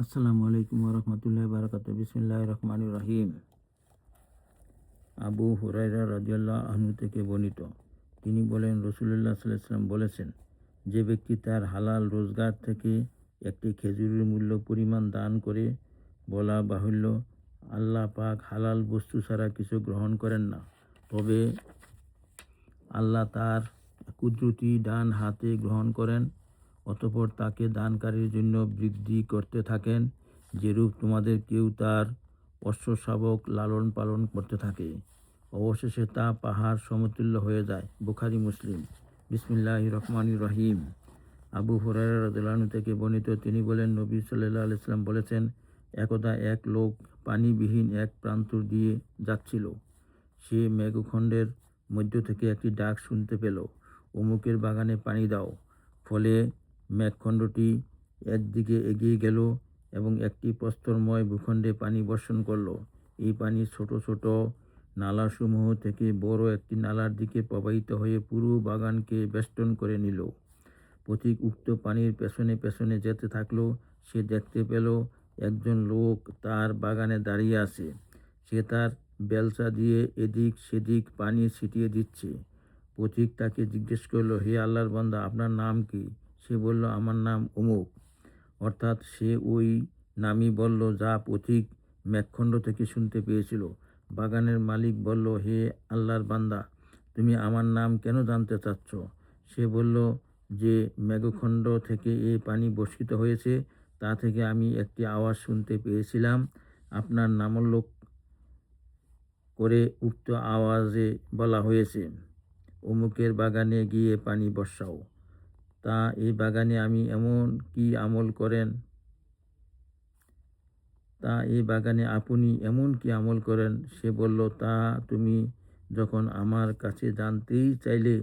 আসসালামু আলাইকুম ওরহমতুল্লাহি বারাকাতুহু। বিসমিল্লাহির রহমানির রহিম। আবু হুরায়রা রাদিয়াল্লাহু আনহু থেকে বর্ণিত, তিনি বলেন, রাসূলুল্লাহ সাল্লাল্লাহু আলাইহি ওয়াসাল্লাম বলেছেন, যে ব্যক্তি তার হালাল রোজগার থেকে একটি খেজুরের মূল্য পরিমাণ দান করে, বলা বাহুল্য আল্লাহ পাক হালাল বস্তু ছাড়া কিছু গ্রহণ করেন না, তবে আল্লাহ তার কুদরতি ডান হাতে গ্রহণ করেন, অতঃপর তাকে দানকারীর জন্য বৃদ্ধি করতে থাকেন, যেরূপ তোমাদের কেউ তার অশ্বশাবক লালন পালন করতে থাকে। অবশেষে তা পাহাড় সমতুল্য হয়ে যায়। বুখারী মুসলিম। বিসমিল্লাহির রহমানির রহিম। আবু হুরায়রা রাদিয়াল্লাহু আনহু থেকে বর্ণিত, তিনি বলেন, নবী সাল্লাল্লাহু আলাইহি ওয়াসাল্লাম বলেছেন, একদা এক লোক পানিবিহীন এক প্রান্তর দিয়ে যাচ্ছিল। সে মেঘখণ্ডের মধ্য থেকে একটি ডাক শুনতে পেল, অমুকের বাগানে পানি দাও। ফলে মেঘখণ্ডটি একদিকে এগিয়ে গেল এবং একটি প্রস্তরময় ভূখণ্ডে পানি বর্ষণ করল। এই পানি ছোট ছোট নালাসমূহ থেকে বড় একটি নালার দিকে প্রবাহিত হয়ে পুরো বাগানকে বেষ্টন করে নিল। পথিক উক্ত পানির পেছনে পেছনে যেতে থাকলো। সে দেখতে পেল একজন লোক তার বাগানে দাঁড়িয়ে আছে। সে তার বেলচা দিয়ে এদিক সেদিক পানি ছিটিয়ে দিচ্ছে। পথিক তাকে জিজ্ঞেস করলো, হে আল্লাহর বান্দা, আপনার নাম কি? সে বলল, আমার নাম অমুক। অর্থাৎ সে ওই নামই বলল যা পথিক মেঘখণ্ড থেকে শুনতে পেয়েছিল। বাগানের মালিক বলল, হে আল্লাহর বান্দা, তুমি আমার নাম কেন জানতে চাচ্ছ? সে বলল, যে মেঘখণ্ড থেকে এই পানি বর্ষিত হয়েছে, তা থেকে আমি একটি আওয়াজ শুনতে পেয়েছিলাম। আপনার নামোল্লেখ করে উক্ত আওয়াজে বলা হয়েছে, অমুকের বাগানে গিয়ে পানি বর্ষাও। তা এই বাগানে আমি এমন কি আমল করেন তা এই বাগানে আপনি এমন কি আমল করেন? সে বলল, তা তুমি যখন আমার কাছে জানতেই চাইলে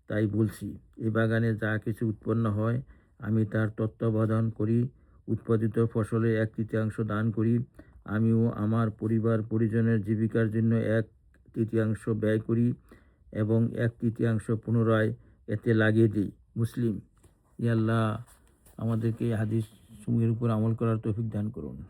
তাই বলছি। এই বাগানে যা কিছু উৎপন্ন হয় আমি তার তত্ত্বাবধান করি। উৎপাদিত ফসলের 1/3 দান করি। আমিও আমার পরিবার পরিজনের জীবিকার জন্য 1/3 ব্যয় করি এবং 1/3 পুনরায় এতে লাগিয়ে দিই। মুসলিম। ইয়া আল্লাহ, আমাদেরকে এই হাদিস সমূহের উপর আমল করার তৌফিক দান করুন।